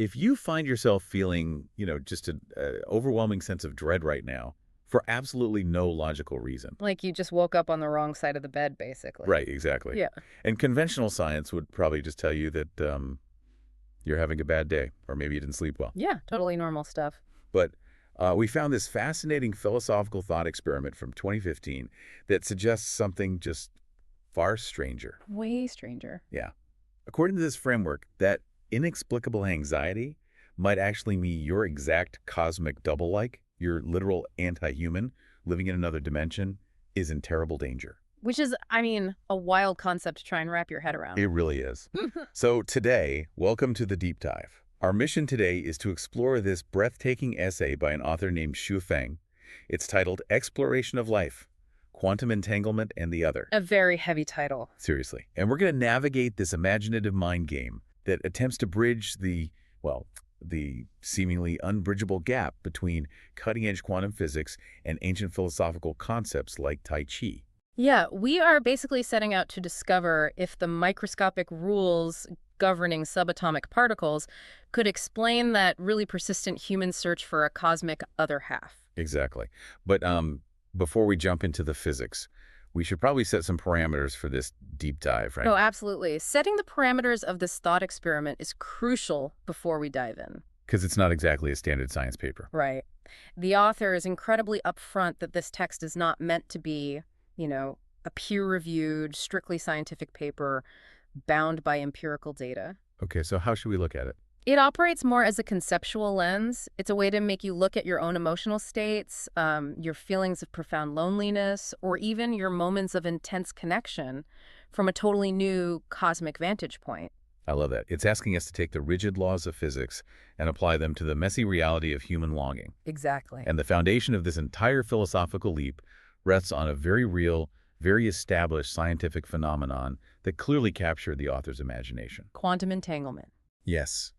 if you find yourself feeling, just an overwhelming sense of dread right now for absolutely no logical reason. Like you just woke up on the wrong side of the bed, basically. Right, exactly. Yeah. And conventional science would probably just tell you that you're having a bad day, or maybe you didn't sleep well. Yeah, totally normal stuff. But we found this fascinating philosophical thought experiment from 2015 that suggests something just far stranger. Way stranger. Yeah. According to this framework, that inexplicable anxiety might actually mean your exact cosmic double-like, your literal anti-human living in another dimension, is in terrible danger. Which is, I mean, a wild concept to try and wrap your head around. It really is. So today, welcome to the deep dive. Our mission today is to explore this breathtaking essay by an author named Feng. It's titled Exploration of Life, Quantum Entanglement and the Other. A very heavy title. Seriously. And we're going to navigate this imaginative mind game that attempts to bridge the seemingly unbridgeable gap between cutting-edge quantum physics and ancient philosophical concepts like Tai Chi. Yeah, we are basically setting out to discover if the microscopic rules governing subatomic particles could explain that really persistent human search for a cosmic other half. Exactly. But before we jump into the physics, we should probably set some parameters for this deep dive, right? Oh, absolutely. Setting the parameters of this thought experiment is crucial before we dive in. Because it's not exactly a standard science paper. Right. The author is incredibly upfront that this text is not meant to be, a peer-reviewed, strictly scientific paper bound by empirical data. Okay, so how should we look at it? It operates more as a conceptual lens. It's a way to make you look at your own emotional states, your feelings of profound loneliness, or even your moments of intense connection from a totally new cosmic vantage point. I love that. It's asking us to take the rigid laws of physics and apply them to the messy reality of human longing. Exactly. And the foundation of this entire philosophical leap rests on a very real, very established scientific phenomenon that clearly captured the author's imagination. Quantum entanglement. Yes.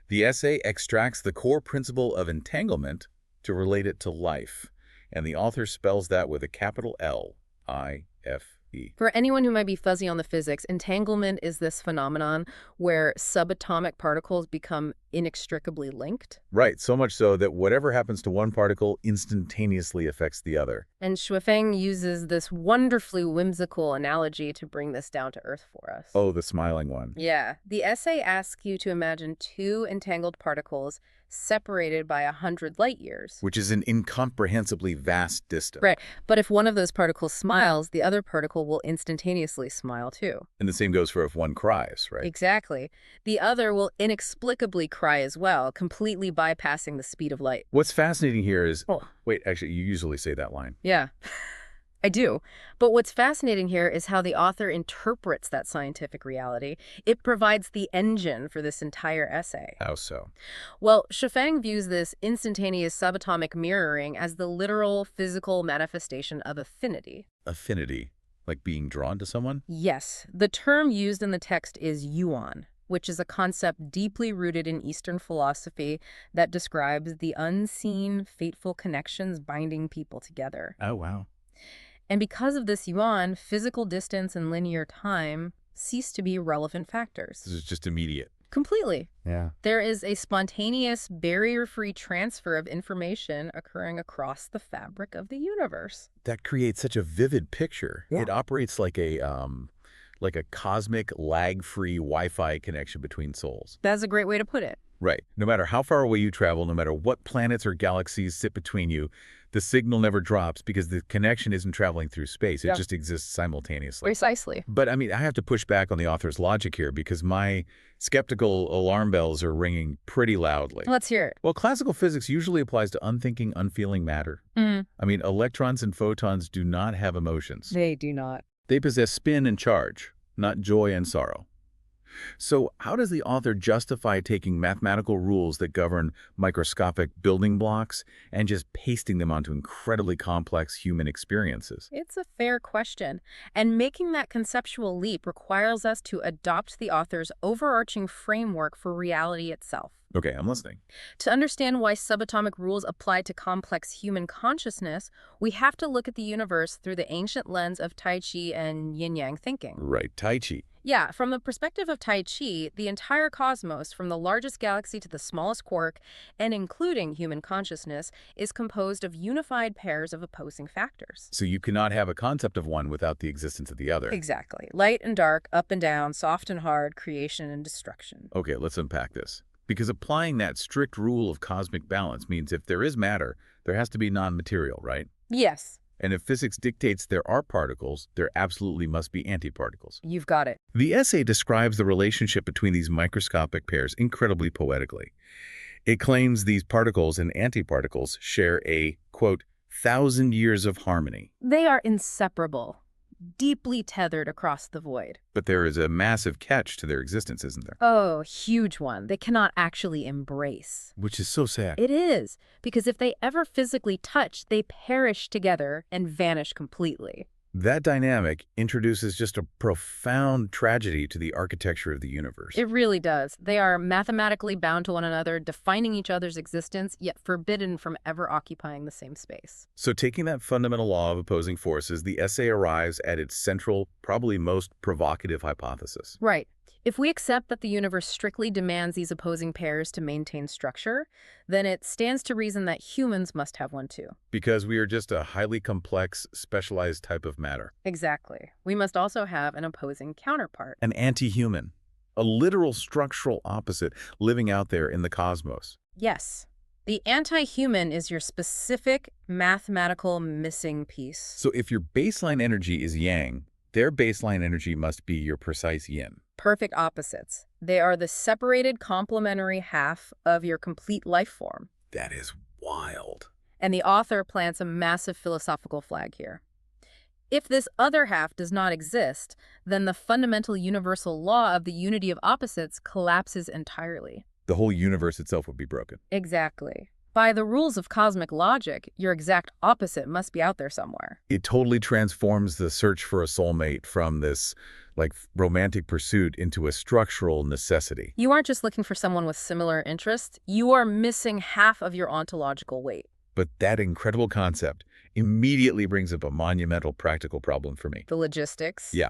The essay extracts the core principle of entanglement to relate it to life, and the author spells that with a capital L, I-F-E. For anyone who might be fuzzy on the physics, entanglement is this phenomenon where subatomic particles become inextricably linked. Right, so much so that whatever happens to one particle instantaneously affects the other. And Feng uses this wonderfully whimsical analogy to bring this down to earth for us. Oh, the smiling one. Yeah. The essay asks you to imagine two entangled particles separated by 100 light years. Which is an incomprehensibly vast distance. Right. But if one of those particles smiles, the other particle will instantaneously smile too. And the same goes for if one cries, right? Exactly. The other will inexplicably cry as well, completely bypassing the speed of light. What's fascinating here is... Oh. Wait, actually, you usually say that line. Yeah. I do. But what's fascinating here is how the author interprets that scientific reality. It provides the engine for this entire essay. How so? Well, Feng views this instantaneous subatomic mirroring as the literal physical manifestation of affinity. Affinity? Like being drawn to someone? Yes. The term used in the text is yuan, which is a concept deeply rooted in Eastern philosophy that describes the unseen, fateful connections binding people together. Oh, wow. And because of this yuan, physical distance and linear time cease to be relevant factors. This is just immediate. Completely. Yeah. There is a spontaneous, barrier-free transfer of information occurring across the fabric of the universe. That creates such a vivid picture. Yeah. It operates like a cosmic, lag-free Wi-Fi connection between souls. That's a great way to put it. Right. No matter how far away you travel, no matter what planets or galaxies sit between you, the signal never drops because the connection isn't traveling through space. It just exists simultaneously. Precisely. But, I mean, I have to push back on the author's logic here because my skeptical alarm bells are ringing pretty loudly. Let's hear it. Well, classical physics usually applies to unthinking, unfeeling matter. I mean, electrons and photons do not have emotions. They do not. They possess spin and charge, not joy and sorrow. So how does the author justify taking mathematical rules that govern microscopic building blocks and just pasting them onto incredibly complex human experiences? It's a fair question. And making that conceptual leap requires us to adopt the author's overarching framework for reality itself. Okay, I'm listening. To understand why subatomic rules apply to complex human consciousness, we have to look at the universe through the ancient lens of Tai Chi and yin-yang thinking. Right, Tai Chi. Yeah, from the perspective of Tai Chi, the entire cosmos, from the largest galaxy to the smallest quark, and including human consciousness, is composed of unified pairs of opposing factors. So you cannot have a concept of one without the existence of the other. Exactly. Light and dark, up and down, soft and hard, creation and destruction. Okay, let's unpack this. Because applying that strict rule of cosmic balance means if there is matter, there has to be non-material, right? Yes, And if physics dictates there are particles, there absolutely must be antiparticles. you've got it. The essay describes the relationship between these microscopic pairs incredibly poetically. It claims these particles and antiparticles share a, quote, 1,000 years of harmony. They are inseparable, deeply tethered across the void. But there is a massive catch to their existence, isn't there? Oh, huge one. They cannot actually embrace. Which is so sad. It is, because if they ever physically touch, they perish together and vanish completely. That dynamic introduces just a profound tragedy to the architecture of the universe. It really does. They are mathematically bound to one another, defining each other's existence, yet forbidden from ever occupying the same space. So taking that fundamental law of opposing forces, the essay arrives at its central, probably most provocative hypothesis. Right. If we accept that the universe strictly demands these opposing pairs to maintain structure, then it stands to reason that humans must have one too. Because we are just a highly complex, specialized type of matter. Exactly. We must also have an opposing counterpart. An anti-human. A literal structural opposite living out there in the cosmos. Yes. The anti-human is your specific mathematical missing piece. So if your baseline energy is yang, their baseline energy must be your precise yin. Perfect opposites. They are the separated complementary half of your complete life form. That is wild. And the author plants a massive philosophical flag here. If this other half does not exist, then the fundamental universal law of the unity of opposites collapses entirely. The whole universe itself would be broken. Exactly. By the rules of cosmic logic, your exact opposite must be out there somewhere. It totally transforms the search for a soulmate from this, romantic pursuit into a structural necessity. You aren't just looking for someone with similar interests, you are missing half of your ontological weight. But that incredible concept immediately brings up a monumental practical problem for me. The logistics. Yeah.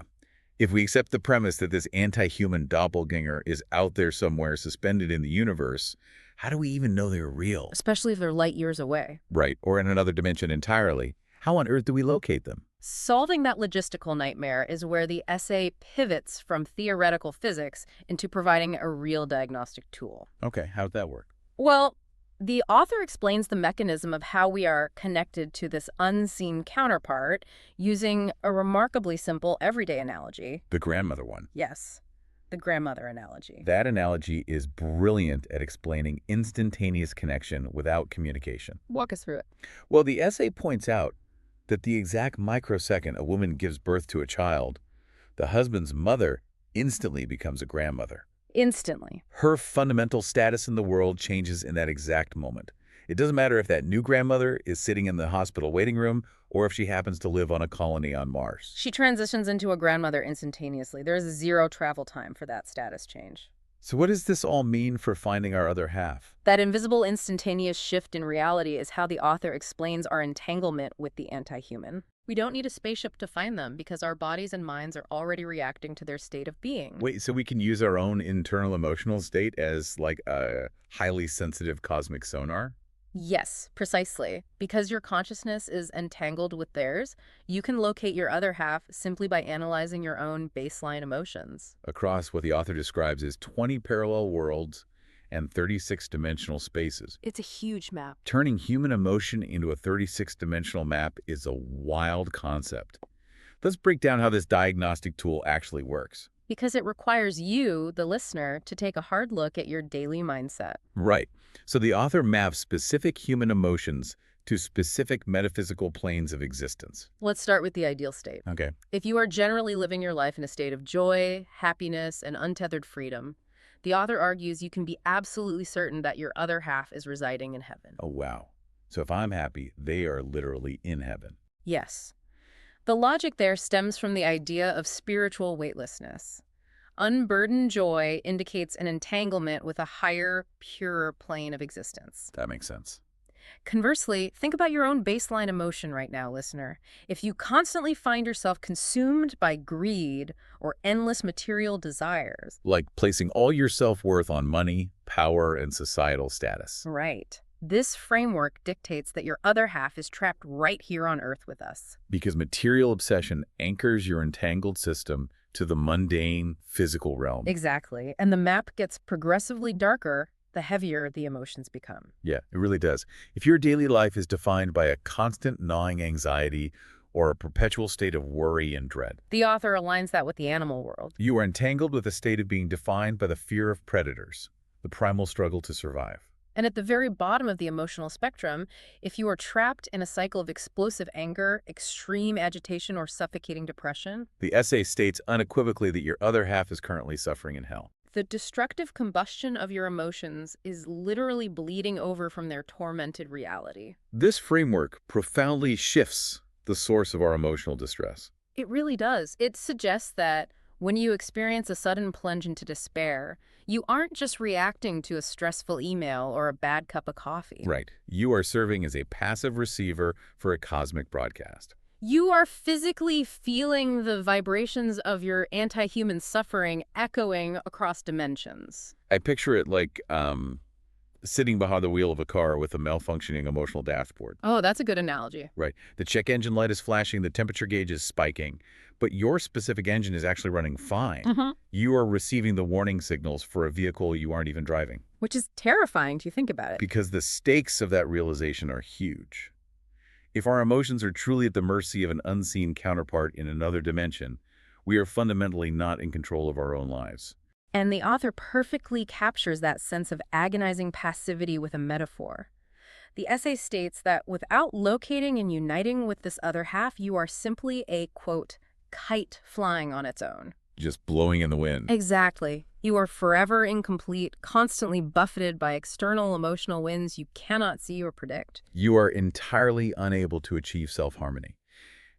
If we accept the premise that this anti-human doppelganger is out there somewhere suspended in the universe, how do we even know they're real? Especially if they're light years away. Right, or in another dimension entirely. How on earth do we locate them? Solving that logistical nightmare is where the essay pivots from theoretical physics into providing a real diagnostic tool. Okay, how'd that work? Well, the author explains the mechanism of how we are connected to this unseen counterpart using a remarkably simple everyday analogy. The grandmother one. Yes, the grandmother analogy. That analogy is brilliant at explaining instantaneous connection without communication. Walk us through it. Well, the essay points out that the exact microsecond a woman gives birth to a child, the husband's mother instantly becomes a grandmother. Instantly. Her fundamental status in the world changes in that exact moment. It doesn't matter if that new grandmother is sitting in the hospital waiting room or if she happens to live on a colony on Mars. She transitions into a grandmother instantaneously. There is zero travel time for that status change. So what does this all mean for finding our other half? That invisible instantaneous shift in reality is how the author explains our entanglement with the anti-human. We don't need a spaceship to find them because our bodies and minds are already reacting to their state of being. Wait, so we can use our own internal emotional state as a highly sensitive cosmic sonar? Yes, precisely. Because your consciousness is entangled with theirs, you can locate your other half simply by analyzing your own baseline emotions. Across what the author describes as 20 parallel worlds and 36-dimensional spaces. It's a huge map. Turning human emotion into a 36-dimensional map is a wild concept. Let's break down how this diagnostic tool actually works. Because it requires you, the listener, to take a hard look at your daily mindset. Right. So the author maps specific human emotions to specific metaphysical planes of existence. Let's start with the ideal state. Okay. If you are generally living your life in a state of joy, happiness, and untethered freedom, the author argues you can be absolutely certain that your other half is residing in heaven. Oh, wow. So if I'm happy, they are literally in heaven. Yes. The logic there stems from the idea of spiritual weightlessness. Unburdened joy indicates an entanglement with a higher, purer plane of existence. That makes sense. Conversely, think about your own baseline emotion right now, listener. If you constantly find yourself consumed by greed or endless material desires, Like placing all your self-worth on money, power, and societal status. right, this framework dictates that your other half is trapped right here on Earth with us. Because material obsession anchors your entangled system to the mundane, physical realm. Exactly. And the map gets progressively darker the heavier the emotions become. Yeah, it really does. If your daily life is defined by a constant gnawing anxiety or a perpetual state of worry and dread, The author aligns that with the animal world. you are entangled with a state of being defined by the fear of predators, the primal struggle to survive. And at the very bottom of the emotional spectrum, if you are trapped in a cycle of explosive anger, extreme agitation, or suffocating depression, The essay states unequivocally that your other half is currently suffering in hell. the destructive combustion of your emotions is literally bleeding over from their tormented reality. This framework profoundly shifts the source of our emotional distress. It really does. It suggests that when you experience a sudden plunge into despair, you aren't just reacting to a stressful email or a bad cup of coffee. Right. You are serving as a passive receiver for a cosmic broadcast. You are physically feeling the vibrations of your anti-human suffering echoing across dimensions. I picture it like sitting behind the wheel of a car with a malfunctioning emotional dashboard. Oh, that's a good analogy. Right. The check engine light is flashing, the temperature gauge is spiking, but your specific engine is actually running fine. You are receiving the warning signals for a vehicle you aren't even driving. Which is terrifying to think about it. Because the stakes of that realization are huge. If our emotions are truly at the mercy of an unseen counterpart in another dimension, we are fundamentally not in control of our own lives. And the author perfectly captures that sense of agonizing passivity with a metaphor. The essay states that without locating and uniting with this other half, you are simply a, quote, kite flying on its own. Just blowing in the wind. Exactly. You are forever incomplete, constantly buffeted by external emotional winds you cannot see or predict. You are entirely unable to achieve self-harmony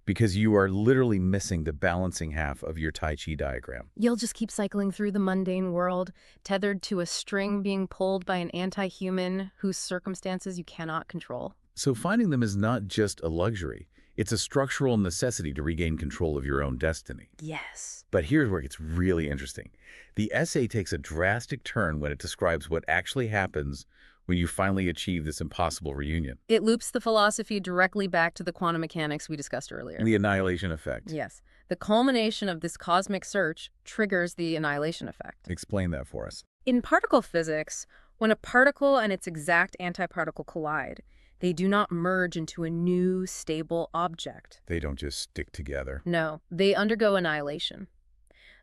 because you are literally missing the balancing half of your Tai Chi diagram. You'll just keep cycling through the mundane world, tethered to a string being pulled by an anti-human whose circumstances you cannot control. So finding them is not just a luxury. It's a structural necessity to regain control of your own destiny. Yes. But here's where it gets really interesting. The essay takes a drastic turn when it describes what actually happens when you finally achieve this impossible reunion. It loops the philosophy directly back to the quantum mechanics we discussed earlier. The annihilation effect. Yes. The culmination of this cosmic search triggers the annihilation effect. Explain that for us. In particle physics, when a particle and its exact antiparticle collide, they do not merge into a new, stable object. They don't just stick together. No, they undergo annihilation.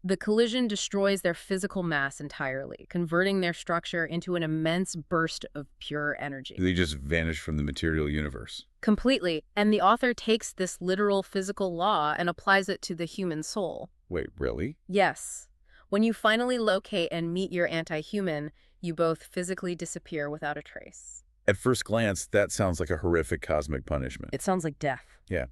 The collision destroys their physical mass entirely, converting their structure into an immense burst of pure energy. They just vanish from the material universe. Completely. And the author takes this literal physical law and applies it to the human soul. Wait, really? Yes. When you finally locate and meet your anti-human, you both physically disappear without a trace. At first glance, that sounds like a horrific cosmic punishment. It sounds like death. Yeah.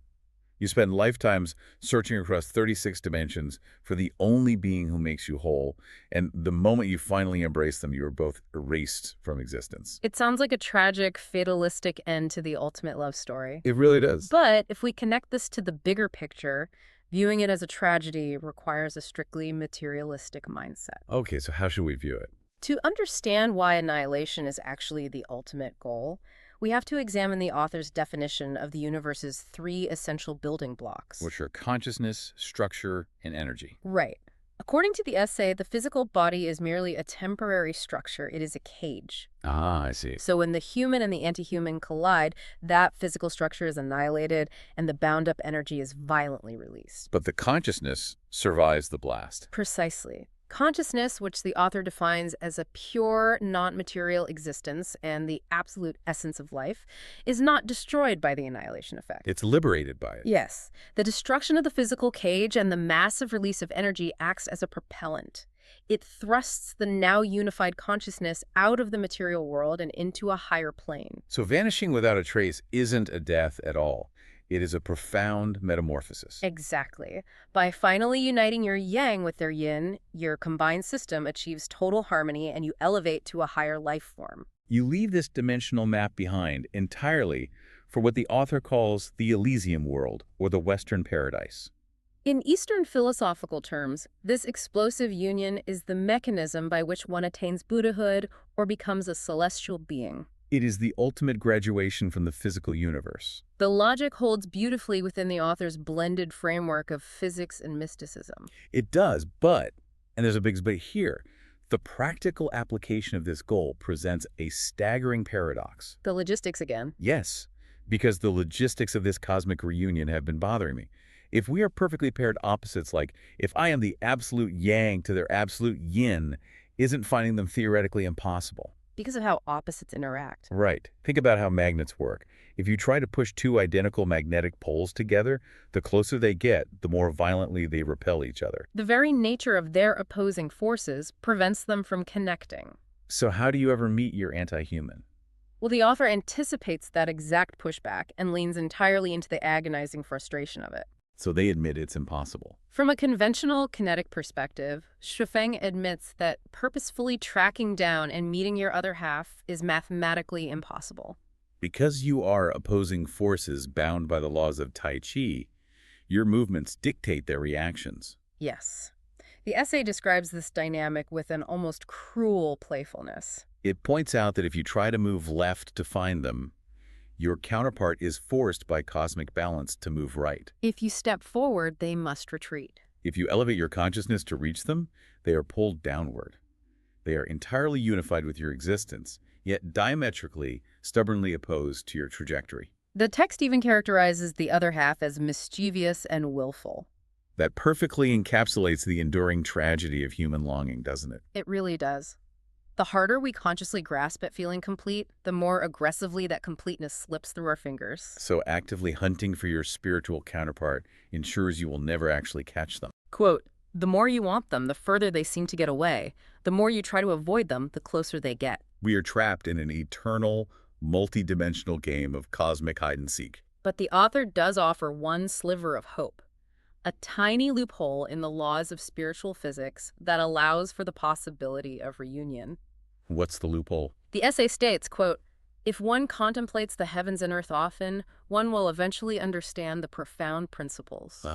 You spend lifetimes searching across 36 dimensions for the only being who makes you whole, and the moment you finally embrace them, you are both erased from existence. It sounds like a tragic, fatalistic end to the ultimate love story. It really does. But if we connect this to the bigger picture, viewing it as a tragedy requires a strictly materialistic mindset. Okay, so how should we view it? To understand why annihilation is actually the ultimate goal, we have to examine the author's definition of the universe's three essential building blocks. Which are consciousness, structure, and energy. Right. According to the essay, the physical body is merely a temporary structure. It is a cage. Ah, I see. So when the human and the anti-human collide, that physical structure is annihilated and the bound-up energy is violently released. But the consciousness survives the blast. Precisely. Consciousness, which the author defines as a pure, non-material existence and the absolute essence of life, is not destroyed by the annihilation effect. It's liberated by it. Yes. The destruction of the physical cage and the massive release of energy acts as a propellant. It thrusts the now unified consciousness out of the material world and into a higher plane. So vanishing without a trace isn't a death at all. It is a profound metamorphosis. Exactly. By finally uniting your yang with their yin, your combined system achieves total harmony and you elevate to a higher life form. You leave this dimensional map behind entirely for what the author calls the Elysium world, or the Western paradise. In Eastern philosophical terms, this explosive union is the mechanism by which one attains Buddhahood or becomes a celestial being. It is the ultimate graduation from the physical universe. The logic holds beautifully within the author's blended framework of physics and mysticism. It does, but, and there's a big but here, the practical application of this goal presents a staggering paradox. The logistics again. Yes, because the logistics of this cosmic reunion have been bothering me. If we are perfectly paired opposites, like if I am the absolute yang to their absolute yin, isn't finding them theoretically impossible? Because of how opposites interact. Right. Think about how magnets work. If you try to push two identical magnetic poles together, the closer they get, the more violently they repel each other. The very nature of their opposing forces prevents them from connecting. So how do you ever meet your anti-human? Well, the author anticipates that exact pushback and leans entirely into the agonizing frustration of it. So they admit it's impossible. From a conventional kinetic perspective, Shufeng admits that purposefully tracking down and meeting your other half is mathematically impossible. Because you are opposing forces bound by the laws of Tai Chi, your movements dictate their reactions. Yes. The essay describes this dynamic with an almost cruel playfulness. It points out that if you try to move left to find them, your counterpart is forced by cosmic balance to move right. If you step forward, they must retreat. If you elevate your consciousness to reach them, they are pulled downward. They are entirely unified with your existence, yet diametrically, stubbornly opposed to your trajectory. The text even characterizes the other half as mischievous and willful. That perfectly encapsulates the enduring tragedy of human longing, doesn't it? It really does. The harder we consciously grasp at feeling complete, the more aggressively that completeness slips through our fingers. So actively hunting for your spiritual counterpart ensures you will never actually catch them. Quote, "The more you want them, the further they seem to get away. The more you try to avoid them, the closer they get." We are trapped in an eternal, multi-dimensional game of cosmic hide-and-seek. But the author does offer one sliver of hope. A tiny loophole in the laws of spiritual physics that allows for the possibility of reunion. What's the loophole? The essay states, quote, "If one contemplates the heavens and earth often, one will eventually understand the profound principles."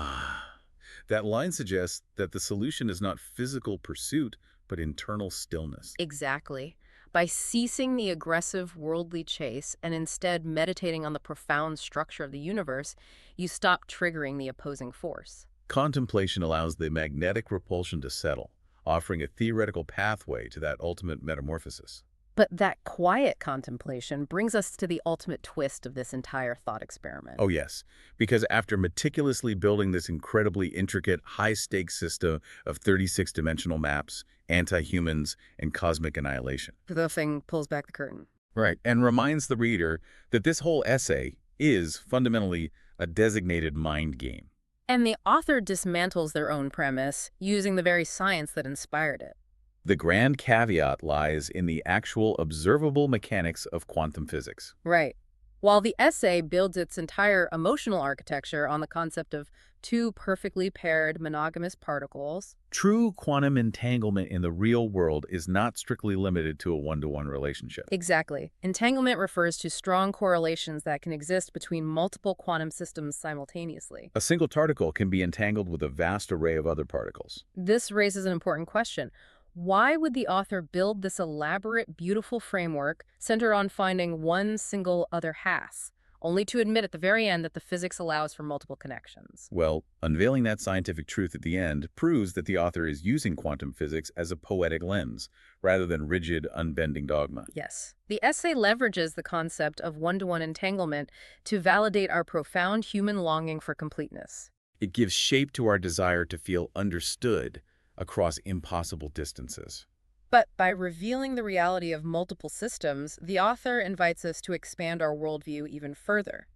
That line suggests that the solution is not physical pursuit, but internal stillness. Exactly. By ceasing the aggressive worldly chase and instead meditating on the profound structure of the universe, you stop triggering the opposing force. Contemplation allows the magnetic repulsion to settle, offering a theoretical pathway to that ultimate metamorphosis. But that quiet contemplation brings us to the ultimate twist of this entire thought experiment. Oh yes, because after meticulously building this incredibly intricate, high-stakes system of 36-dimensional maps, anti-humans, and cosmic annihilation. The thing pulls back the curtain. Right, and reminds the reader that this whole essay is fundamentally a designated mind game. And the author dismantles their own premise, using the very science that inspired it. The grand caveat lies in the actual observable mechanics of quantum physics. Right. While the essay builds its entire emotional architecture on the concept of two perfectly paired monogamous particles. True quantum entanglement in the real world is not strictly limited to a one-to-one relationship. Exactly. Entanglement refers to strong correlations that can exist between multiple quantum systems simultaneously. A single particle can be entangled with a vast array of other particles. This raises an important question. Why would the author build this elaborate, beautiful framework centered on finding one single other half, only to admit at the very end that the physics allows for multiple connections? Well, unveiling that scientific truth at the end proves that the author is using quantum physics as a poetic lens, rather than rigid, unbending dogma. Yes. The essay leverages the concept of one-to-one entanglement to validate our profound human longing for completeness. It gives shape to our desire to feel understood across impossible distances. But by revealing the reality of multiple systems, the author invites us to expand our worldview even further.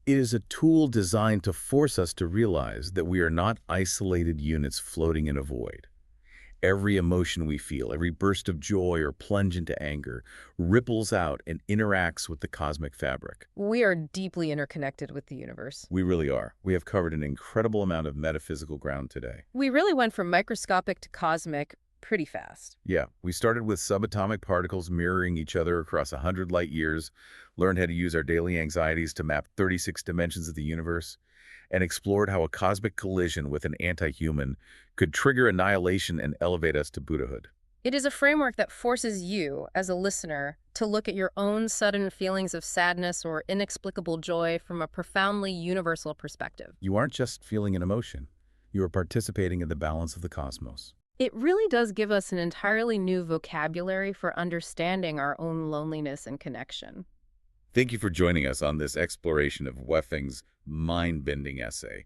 It is a tool designed to force us to realize that we are not isolated units floating in a void. Every emotion we feel, every burst of joy or plunge into anger, ripples out and interacts with the cosmic fabric. We are deeply interconnected with the universe. We really are. We have covered an incredible amount of metaphysical ground today. We really went from microscopic to cosmic pretty fast. Yeah, we started with subatomic particles mirroring each other across 100 light years, learned how to use our daily anxieties to map 36 dimensions of the universe, and explored how a cosmic collision with an anti-human could trigger annihilation and elevate us to Buddhahood. It is a framework that forces you, as a listener, to look at your own sudden feelings of sadness or inexplicable joy from a profoundly universal perspective. You aren't just feeling an emotion. You are participating in the balance of the cosmos. It really does give us an entirely new vocabulary for understanding our own loneliness and connection. Thank you for joining us on this exploration of Weffing's mind-bending essay.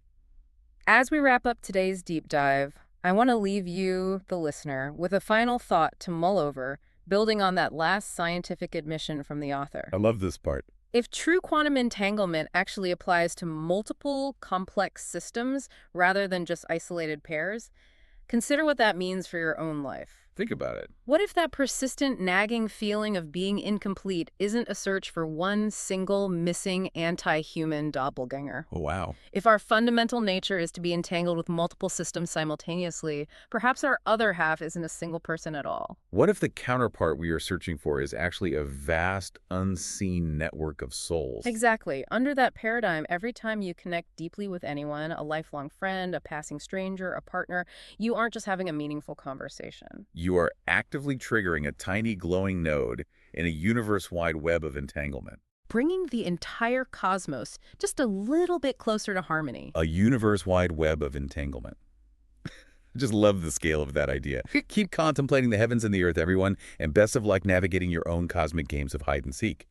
As we wrap up today's deep dive, I want to leave you, the listener, with a final thought to mull over, building on that last scientific admission from the author. I love this part. If true quantum entanglement actually applies to multiple complex systems rather than just isolated pairs, consider what that means for your own life. Think about it. What if that persistent nagging feeling of being incomplete isn't a search for one single missing anti-human doppelganger? Oh, wow. If our fundamental nature is to be entangled with multiple systems simultaneously, perhaps our other half isn't a single person at all. What if the counterpart we are searching for is actually a vast, unseen network of souls? Exactly. Under that paradigm, every time you connect deeply with anyone, a lifelong friend, a passing stranger, a partner, you aren't just having a meaningful conversation. You are actively triggering a tiny glowing node in a universe-wide web of entanglement. Bringing the entire cosmos just a little bit closer to harmony. A universe-wide web of entanglement. I just love the scale of that idea. Keep contemplating the heavens and the earth, everyone, and best of luck navigating your own cosmic games of hide and seek.